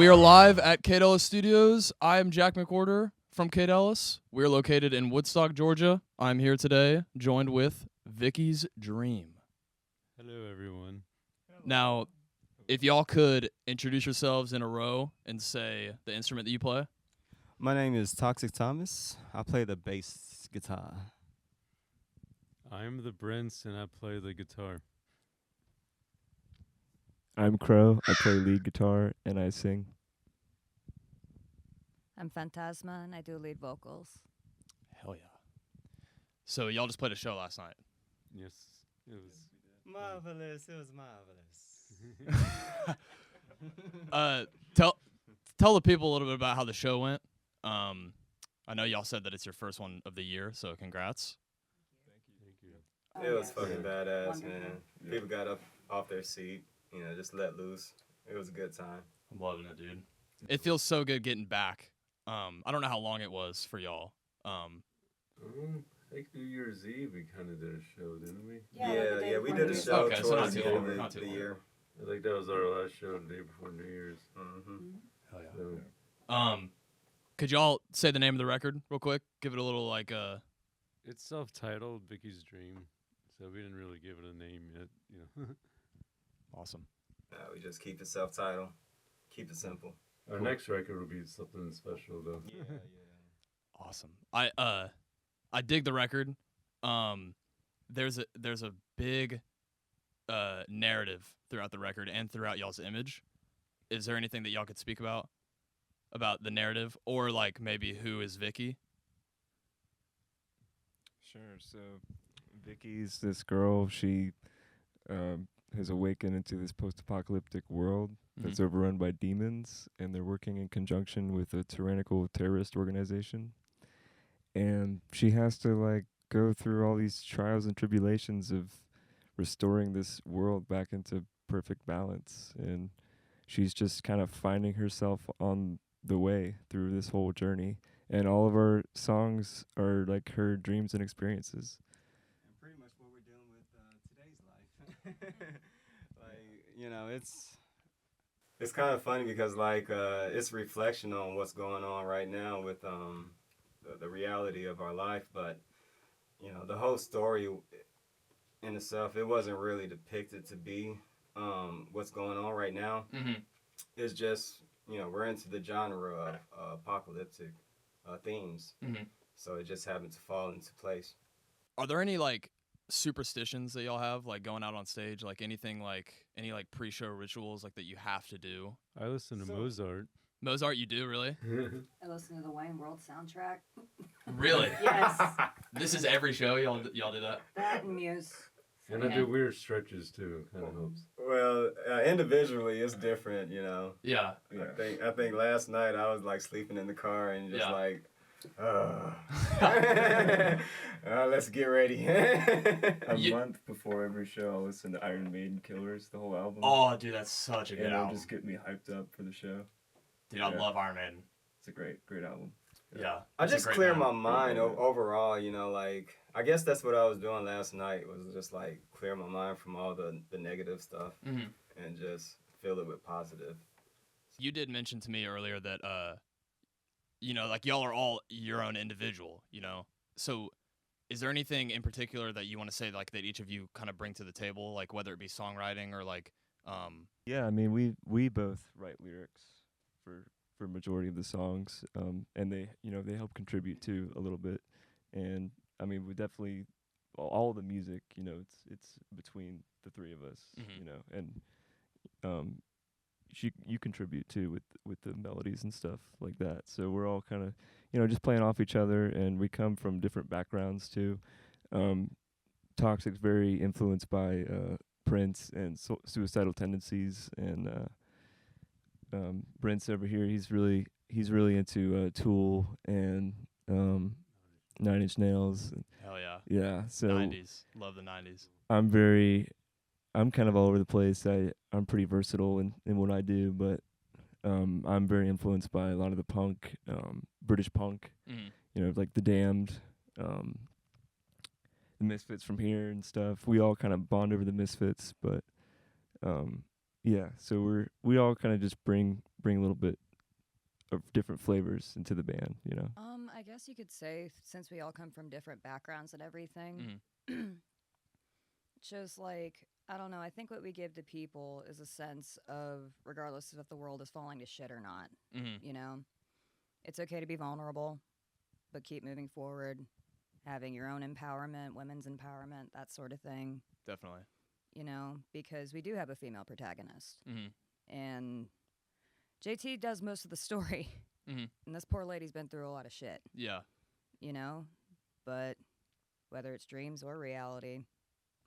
We are live at Kaydelis Studios. I am Jack McWhorter from Kaydelis. We are located in Woodstock, Georgia. I'm here today, joined with Vickis Dream. Hello, everyone. Now, if y'all could introduce yourselves in a row and say the instrument that you play. My name is Toxic Thomas. I play the bass guitar. I'm the Brents, and I play the guitar. I'm Crow. I play lead guitar and I sing. I'm Phantasma, and I do lead vocals. Hell yeah. So y'all just played a show last night. Yes, it was Marvelous. It was marvelous. Tell the people a little bit about how the show went. I know y'all said that it's your first one of the year, so congrats. Thank you. It was fucking badass, man. People got up off their seat, just let loose. It was a good time. I'm loving it, dude. It feels so good getting back. I don't know how long it was for y'all. I think New Year's Eve we kind of did a show, didn't we? Yeah, we did a show Okay, so not towards too the end long, of not too the long. year. I think that was our last show the day before New Year's. Mm-hmm. Hell yeah. So Could y'all say the name of the record real quick? Give it a little it's self-titled, Vickis Dream, so we didn't really give it a name yet. Awesome. We just keep it self-titled. Keep it simple. Our next record will be something special, though. Yeah. Awesome. I dig the record. There's a big narrative throughout the record and throughout y'all's image. Is there anything that y'all could speak about the narrative, or like maybe who is Vicky? Sure. So Vicky's this girl. She has awakened into this post-apocalyptic world that's overrun by demons, and they're working in conjunction with a tyrannical terrorist organization. And she has to go through all these trials and tribulations of restoring this world back into perfect balance. And she's just kind of finding herself on the way through this whole journey. And all of our songs are like her dreams and experiences. And pretty much what we're dealing with today's life. It's kind of funny because it's a reflection on what's going on right now with the reality of our life, but the whole story in itself, it wasn't really depicted to be what's going on right now. It's just we're into the genre of apocalyptic themes, so it just happened to fall into place. Are there any superstitions that y'all have going out on stage, anything any pre-show rituals that you have to do? I listen to Mozart. Mozart, you do really? I listen to the Wayne World soundtrack. Really? Yes. This is every show y'all do that? That and Muse. And I do weird stretches, too. Kind of helps. Well, individually, it's different, Yeah. I think last night I was sleeping in the car and just let's get ready. A month before every show, I'll listen to Iron Maiden Killers, the whole album. Oh, dude, that's such a good and album. it'll just get me hyped up for the show. Dude, I love Iron Maiden. It's a great album. Yeah. I it's a just great clear band. my mind overall, I guess that's what I was doing last night, was just clear my mind from all the negative stuff and just fill it with positive. You did mention to me earlier that y'all are all your own individual, So is there anything in particular that you want to say that each of you kind of bring to the table, whether it be songwriting or Yeah, I mean we both write lyrics for majority of the songs, and they they help contribute too a little bit. And I mean we definitely all the music, it's between the three of us, and you contribute too with the melodies and stuff like that. So we're all kind of just playing off each other, and we come from different backgrounds too. Toxic's very influenced by Prince and suicidal tendencies, and Brent's over here. He's really into Tool and 9 Inch Nails. hell yeah. Yeah, so 90s. Love the 90s. I'm kind of all over the place. I'm pretty versatile in what I do, but I'm very influenced by a lot of the punk, British punk. Like The Damned, the Misfits from here and stuff. We all kind of bond over the Misfits, but yeah, so we all kind of just bring bring a little bit of different flavors into the band, you know. I guess you could say, since we all come from different backgrounds and everything, Mhm. it shows like, I don't know, I think what we give to people is a sense of, regardless of if the world is falling to shit or not, Mhm. you know? It's okay to be vulnerable, but keep moving forward, having your own empowerment, women's empowerment, that sort of thing, Definitely. you know, because we do have a female protagonist. Mhm. And JT does most of the story. Mhm. And this poor lady's been through a lot of shit, Yeah. you know? But whether it's dreams or reality,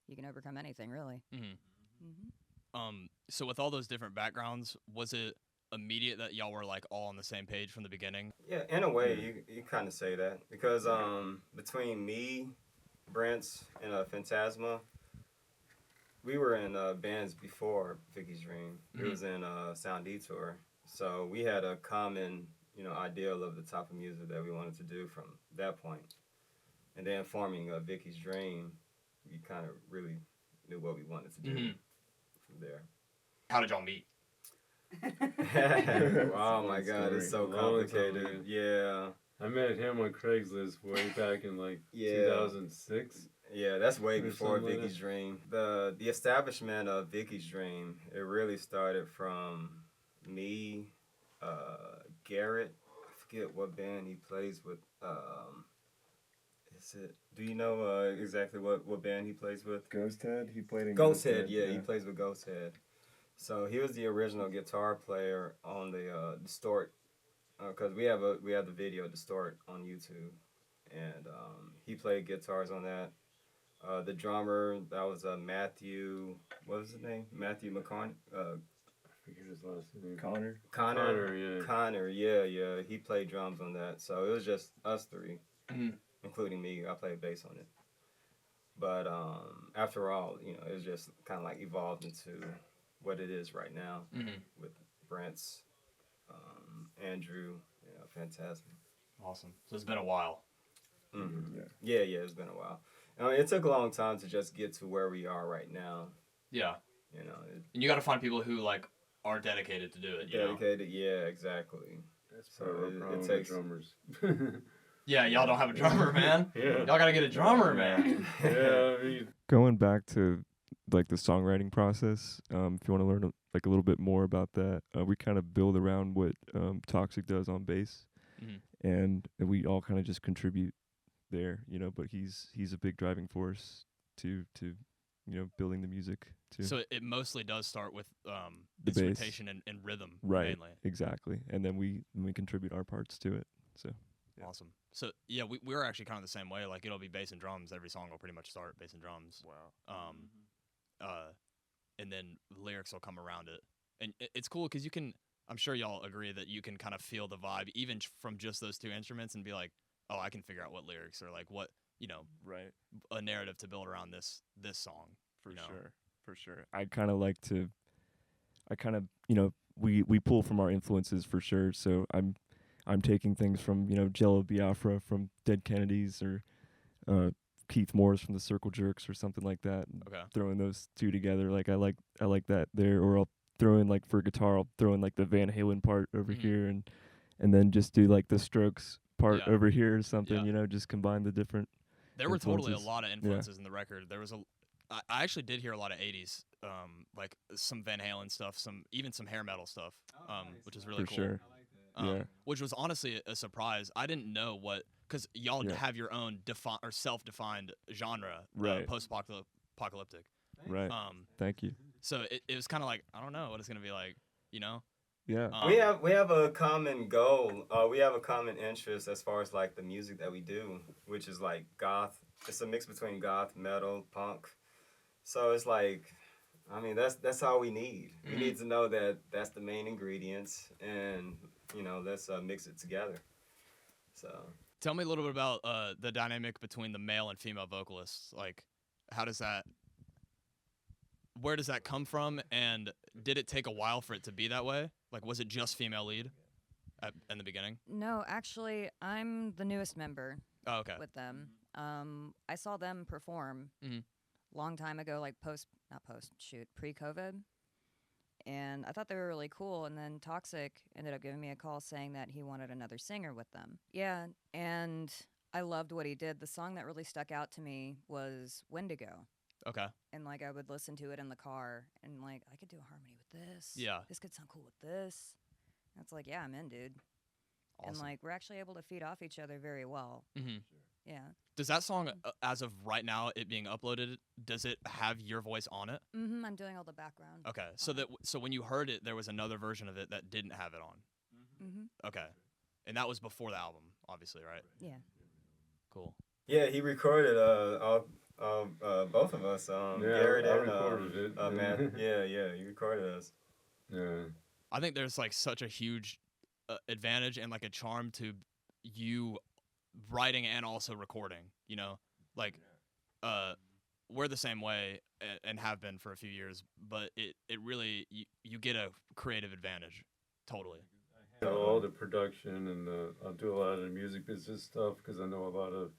you can overcome anything, really. Mhm. Mm-hmm. So with all those different backgrounds, was it immediate that y'all were like all on the same page from the beginning? Yeah, in a way, you kind of say that because between me, Brent's, and Phantasma, we were in bands before Vickis Dream. It was in Sound Detour, so we had a common, ideal of the type of music that we wanted to do from that point. And then forming Vickis Dream, we kind of really knew what we wanted to do from there. How did y'all meet? Oh my God, it's so complicated. Yeah. I met him on Craigslist way back in like Yeah. 2006. Yeah, that's way Or before something like Vickis Dream. The establishment of Vickis Dream, it really started from me, Garrett. I forget what band he plays with. Do you know exactly what band he plays with? Ghost Head, he played in Ghost Head, yeah, he plays with Ghost Head. So he was the original guitar player on the Distort, because we have the video Distort on YouTube, and he played guitars on that. The drummer, that was Matthew. What was his name? Matthew McCartney. I forget his last name. Connor. Connor, yeah. He played drums on that. So it was just us three, including me. I played bass on it. But after all, it was just kind of like evolved into what it is right now with Brent's, Andrew, Phantasm. Awesome. So it's been a while. Mm-hmm. Yeah, it's been a while. It took a long time to just get to where we are right now. Yeah. And you got to find people who like are dedicated to do it. Dedicated, yeah, exactly. That's So part of our it problem takes with drummers. Yeah, y'all don't have a drummer, man. Yeah. Y'all got to get a drummer, man. Yeah, I mean, Going back to like the songwriting process, if you want to learn like a little bit more about that, we kind of build around what Toxic does on bass, and we all kind of just contribute there, but he's a big driving force to building the music too. So it mostly does start with The bass. instrumentation and rhythm, Right, mainly. exactly, and then we contribute our parts to it. So yeah. Awesome. So yeah, we're actually kind of the same way. Like it'll be bass and drums. Every song will pretty much start bass and drums. Wow. And then lyrics will come around it, and it's cool because you can. I'm sure y'all agree that you can kind of feel the vibe even from just those two instruments and be like, oh, I can figure out what lyrics or like what Right. a narrative to build around this song. For sure. I kind of like to. We pull from our influences for sure. So I'm taking things from Jello Biafra from Dead Kennedys or Keith Morris from the Circle Jerks or something like that. Okay. Throwing those two together, like I like that there. Or I'll throw in like for guitar, I'll throw in like the Van Halen part over here, and then just do like the Strokes part over here or something. Just combine the different. There were totally a influences. lot of influences in the record. There was I actually did hear a lot of 80s, like some Van Halen stuff, even some hair metal stuff, which is really For cool. sure. Which was honestly a surprise. I didn't know because y'all have your own self-defined genre, Right. post-apocalyptic. Right. Thank you. So it was kind of like, I don't know what it's gonna be like, Yeah. We have a common goal. We have a common interest as far as like the music that we do, which is like goth. It's a mix between goth, metal, punk. So it's like, that's all we need. We need to know that that's the main ingredients, and let's mix it together. So tell me a little bit about the dynamic between the male and female vocalists. Like, where does that come from, and did it take a while for it to be that way? Like, was it just female lead in the beginning? No, actually, I'm the newest member Oh, okay. with them. I saw them perform long time ago, like pre-COVID. And I thought they were really cool. And then Toxic ended up giving me a call saying that he wanted another singer with them. Yeah, and I loved what he did. The song that really stuck out to me was Wendigo. Okay. And like I would listen to it in the car and like I could do a harmony with this. Yeah. This could sound cool with this. And it's like, yeah, I'm in, dude. Awesome. And like we're actually able to feed off each other very well. Mm-hmm. Yeah. Does that song, as of right now, it being uploaded, does it have your voice on it? Mm-hmm. I'm doing all the background. Okay. So when you heard it, there was another version of it that didn't have it on. Mm-hmm. Okay. And that was before the album, obviously, right? Yeah. Cool. Yeah, he recorded both of us. Garrett I and recorded it. Matt. Yeah, he recorded us. Yeah. I think there's like such a huge advantage and like a charm to you writing and also recording, you know, like we're the same way and have been for a few years, but it really you get a creative advantage. Totally. All the production and I'll do a lot of the music business stuff because I know a lot of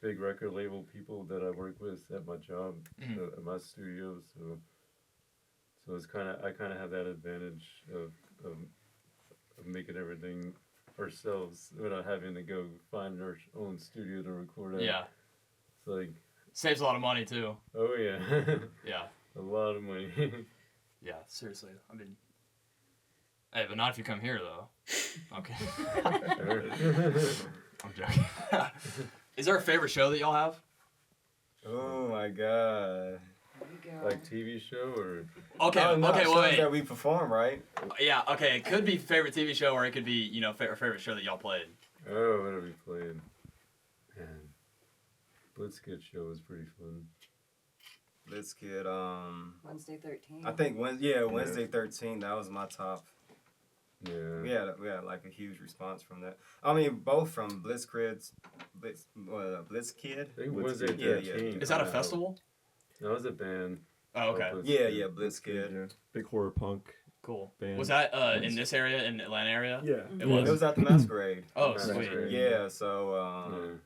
big record label people that I work with at my job, at my studio. So it's I kind of have that advantage of making everything ourselves without having to go find our own studio to record at. Yeah. It's like, Saves a lot of money too. oh yeah. Yeah. A lot of money. Yeah, seriously. I mean, hey, but not if you come here though. Okay. I'm joking. Is there a favorite show that y'all have? Oh my god. Like TV show or? Okay, Oh, no, okay, shows wait. that we perform, right? Yeah, okay. It could be favorite TV show, or it could be, you know, favorite show that y'all played. Oh, what are we playing? Man, Blitzkid show was pretty fun. Blitzkid, Wednesday 13. I think Wednesday 13. That was my top. Yeah. We had like a huge response from that. I mean, both from Blitzkid. I think Wednesday Yeah, 13. Is that a festival? That was a band. Oh, okay. Yeah, Blitzkid. Yeah. Big horror punk. Cool. Band. Was that in this area, in the Atlanta area? Yeah. It was? It was at the Masquerade. Oh, Masquerade. sweet. Yeah, so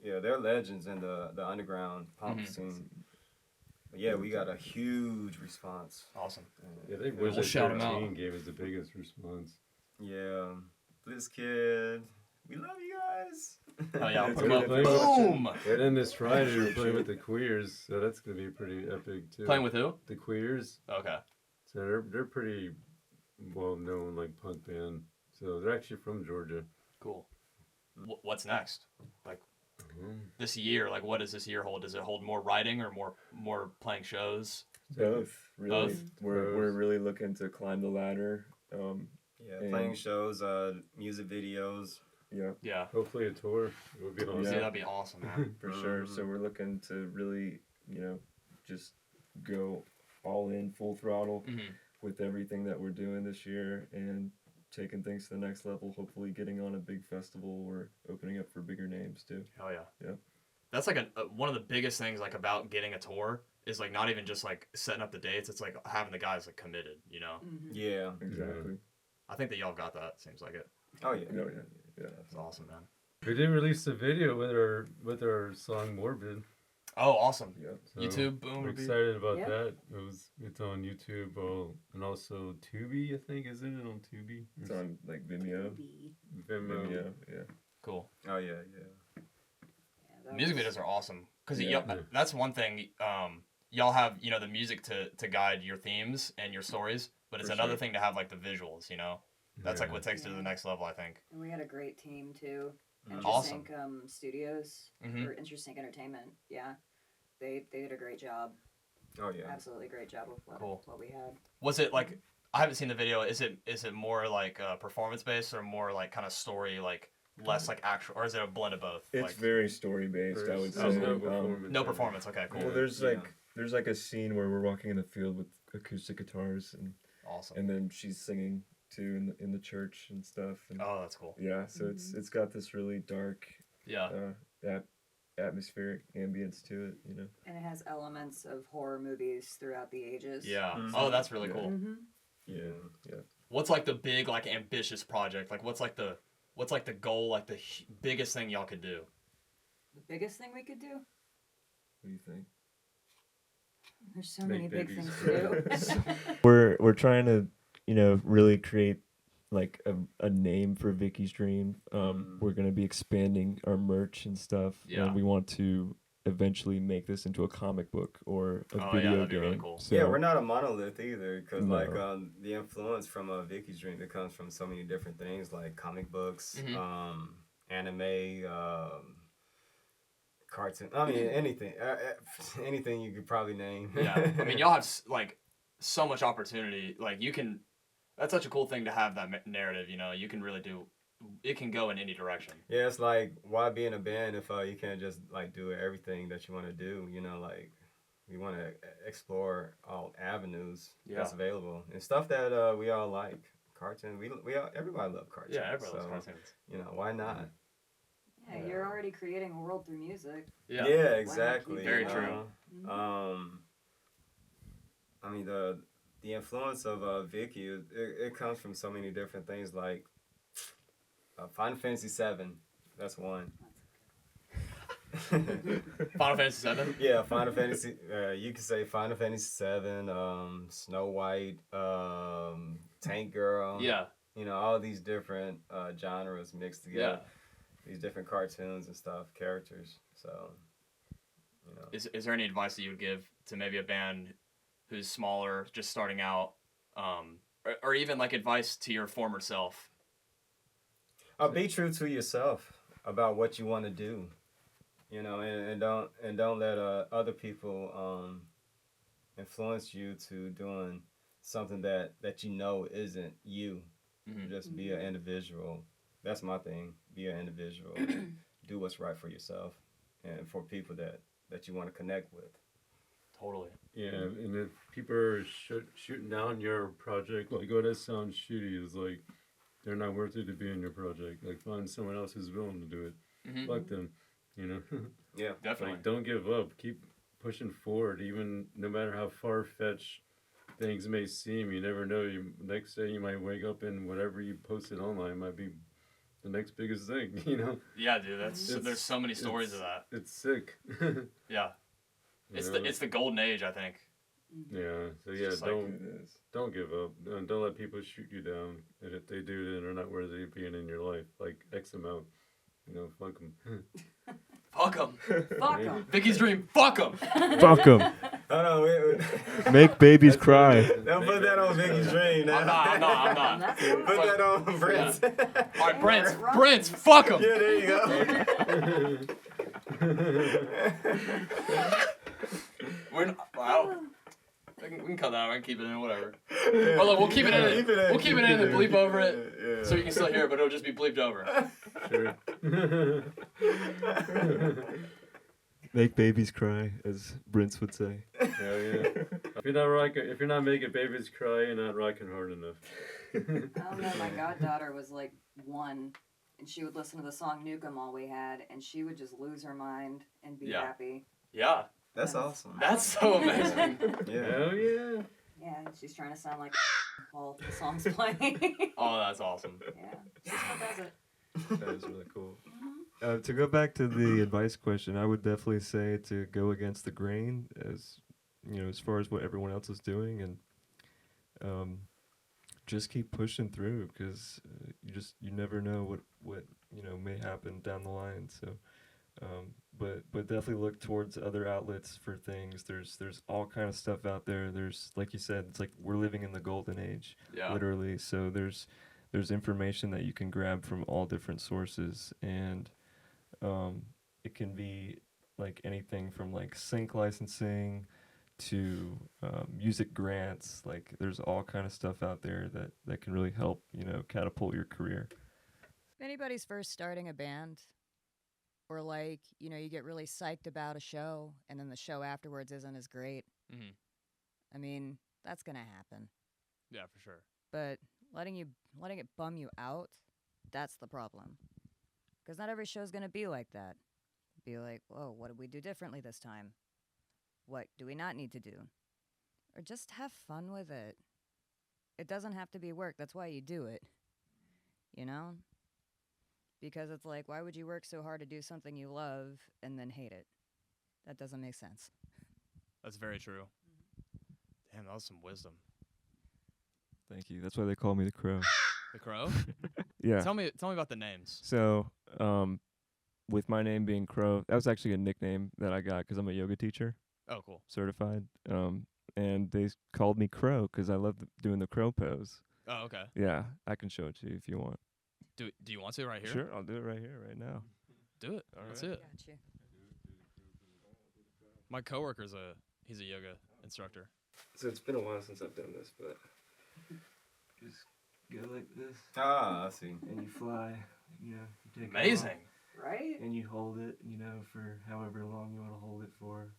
they're legends in the underground punk scene. But yeah, we got a huge response. Awesome. Yeah, I think We'll Wednesday shout 'em 13 out. gave us the biggest response. Yeah, Blitzkid, we love you guys. Oh yeah, It's put 'em up. gonna be- Boom! And then this Friday we're playing with the Queers, so that's gonna be pretty epic too. Playing with who? the Queers. Okay. So they're pretty well known like punk band. So they're actually from Georgia. Cool. What's next? Like this year, like what does this year hold? Does it hold more writing or more playing shows? Both. Really. Both? We're really looking to climb the ladder. Yeah, playing shows, music videos. Yeah, Yeah. Hopefully a tour. It would be awesome. Yeah, that'd be awesome, man. for sure. So we're looking to really, just go all in, full throttle Mhm. with everything that we're doing this year and taking things to the next level. Hopefully getting on a big festival or opening up for bigger names too. Hell yeah. Yeah. That's like one of the biggest things like about getting a tour is like not even just like setting up the dates. It's like having the guys like committed, you know? Yeah. Exactly. I think that y'all got that. Seems like it. Oh yeah. Oh yeah. It's awesome, man. We did release a video with our song Morbid. Oh, awesome. Yeah. So YouTube, boom. I'm repeat. excited about Yeah. that. It's on YouTube and also Tubi, I think, isn't it on Tubi? It's on like Vimeo. Vimeo. Vimeo. Yeah. Cool. Oh yeah. Music videos are awesome because Yeah. that's one thing. Y'all have the music to guide your themes and your stories, but it's For another sure. thing to have like the visuals. That's like what takes it to the Yeah. next level. I think. And we had a great team too. Awesome. Intersync Studios Mhm. or Intersync Entertainment. Yeah, they did a great job. Oh yeah. Absolutely great job with Cool. what we had. Was it like I haven't seen the video? Is it more like performance based or more like kind of story like less like actual or is it a blend of both? It's like, very story based. I would say. There's no performance. no performance. Okay, cool. Well, there's Yeah. there's like a scene where we're walking in the field with acoustic guitars Awesome. and then she's singing too in the church and stuff. And Oh, that's cool. yeah, so it's got this really dark Yeah. atmospheric ambience to it, And it has elements of horror movies throughout the ages. Yeah. Mhm. Oh, that's really Yeah. cool. Mm-hmm. Yeah. What's like the big like ambitious project? Like what's like the goal? Like the biggest thing y'all could do? The biggest thing we could do? What do you think? There's so Make many big babies. things to do. We're trying to, really create like a name for Vickis Dream. We're gonna be expanding our merch and stuff, Yeah. and we want to eventually make this into a comic book or a Oh, yeah, video that'd be game. really cool. So Yeah, we're not a monolith either, because No. like the influence from Vickis Dream, it comes from so many different things, like comic books, anime, cartoon. I mean, anything, anything you could probably name. Yeah, I mean, y'all have like so much opportunity. Like you can, that's such a cool thing to have that narrative. You can really do. It can go in any direction. Yeah, it's like, why be in a band if you can't just like do everything that you want to do? Like we want to explore all avenues that's available and stuff that we all like. Cartoon, we all, everybody love cartoons. Yeah, everybody loves so, cartoons. Why not? Yeah, you're already creating a world through music. Yeah, Exactly. Very true. I mean the influence of Vicky, it comes from so many different things, like Final Fantasy VII. That's one. Final Fantasy VII. Yeah, Final Fantasy. You could say Final Fantasy VII, Snow White, Tank Girl. Yeah. All these different genres mixed together. Yeah. These different cartoons and stuff, characters. So, Is there any advice that you would give to maybe a band who's smaller, just starting out, or even like advice to your former self? Be true to yourself about what you want to do, and don't let other people influence you to doing something that isn't you. Just be an individual. That's my thing. Be an individual. Do what's right for yourself and for people that you want to connect with. Totally. Yeah, and if people are shooting down your project, like, oh, that sounds shitty, it's like, they're not worth it to be in your project. Like, find someone else who's willing to do it. Fuck them, Yeah, definitely. Like, don't give up. Keep pushing forward, even no matter how far-fetched things may seem. You never know. Next day you might wake up and whatever you posted online might be the next biggest thing, Yeah, dude. There's so many stories of that. It's sick. Yeah. It's the golden age, I think. Yeah. So yeah, just like don't give up. Don't let people shoot you down. And if they do, then they're not worthy of being in your life. Like, X them out. Fuck them. Fuck them. Fuck 'em. Vickis Dream. Fuck them. fuck them. Oh no, wait. Make babies cry. Don't put that on Vickis Dream. Now. I'm not. That's cool. Put that on Brent. All right, Brent. Fuck them. Yeah, there you go. We're not, wow. We can cut that out. I can keep it in, whatever. Or look, we'll keep it in. We'll keep it in and bleep over it, so you can still hear it, but it'll just be bleeped over. Sure. Make babies cry, as Brents would say. Hell yeah. If you're not making babies cry, you're not rocking hard enough. I don't know. My goddaughter was like 1, and she would listen to the song "Nuke 'Em" all we had, and she would just lose her mind and be happy. Yeah. That's awesome. That's so amazing. Yeah. Hell yeah. Yeah, and she's trying to sound like while the song's playing. Oh, that's awesome. Yeah, she still does it. That is really cool. To go back to the advice question, I would definitely say to go against the grain, as far as what everyone else is doing, and just keep pushing through, because you never know what may happen down the line. So, but definitely look towards other outlets for things. There's all kind of stuff out there. There's, like you said, it's like we're living in the golden age, literally. So there's information that you can grab from all different sources, and it can be like anything from like sync licensing to music grants. Like, there's all kind of stuff out there that can really help catapult your career. If anybody's first starting a band, or like you get really psyched about a show and then the show afterwards isn't as great, I mean, that's gonna happen. Yeah, for sure. But letting it bum you out, that's the problem. Because not every show's gonna be like that. Be like, whoa, what did we do differently this time? What do we not need to do? Or just have fun with it. It doesn't have to be work. That's why you do it. Because it's like, why would you work so hard to do something you love and then hate it? That doesn't make sense. That's very true. Damn, that was some wisdom. Thank you. That's why they call me the Crow. The Crow? Yeah. Tell me about the names. So, with my name being Crow, that was actually a nickname that I got 'cause I'm a yoga teacher, Oh, cool. certified. And they called me Crow 'cause I love doing the crow pose. Oh, okay. Yeah, I can show it to you if you want. Do you want to right here? Sure, I'll do it right here, right now. Do it. All Let's right. see it. Got you. My coworker's he's a yoga instructor. So it's been a while since I've done this, but just go like this, Ah, I see. and you fly. You know, you take it Amazing. off, Right? and you hold it. You know, for however long you want to hold it for.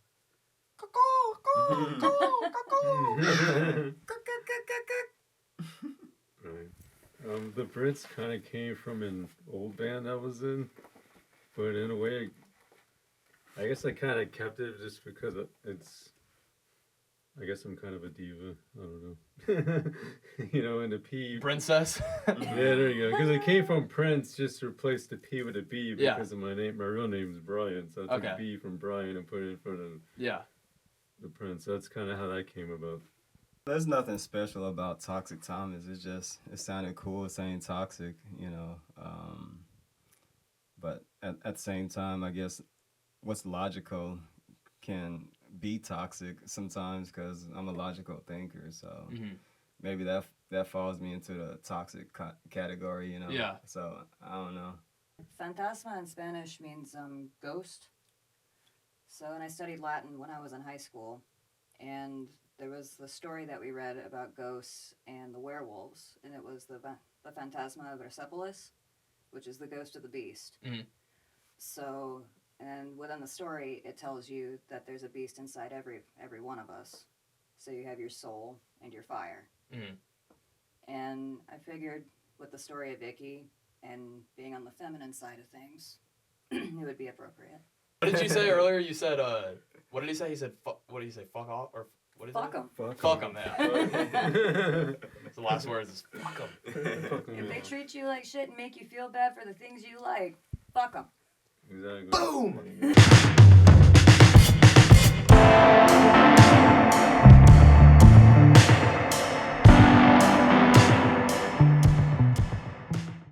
Right. The Brits kind of came from an old band I was in, but in a way, I guess I kind of kept it just because it's. I guess I'm kind of a diva. I don't know. You know, and the P. Princess. Yeah, there you go. Because it came from Prince, just replaced the P with a B Yeah. because of my name. My real name is Brian, so I took Okay. a B from Brian and put it in front of Yeah. the Prince. That's kind of how that came about. There's nothing special about Toxic Thomas. It's just, it sounded cool saying toxic, you know. But at the same time, I guess what's logical can be toxic sometimes because I'm a logical thinker. So Mhm. maybe that falls me into the toxic category, you know. Yeah. So I don't know. Fantasma in Spanish means ghost. So, and I studied Latin when I was in high school, and there was the story that we read about ghosts and the werewolves, and it was the Phantasma of Persepolis, which is the ghost of the beast. Mhm. So, and within the story, it tells you that there's a beast inside every one of us. So you have your soul and your fire. Mhm. And I figured with the story of Vicky and being on the feminine side of things, it would be appropriate. What did you say earlier? You said what did he say? He said what did he say? Fuck off or what is Fuck it? 'em. Fuck 'em. Yeah. The last words is fuck 'em. If they treat you like shit and make you feel bad for the things you like, fuck 'em. Exactly. Boom.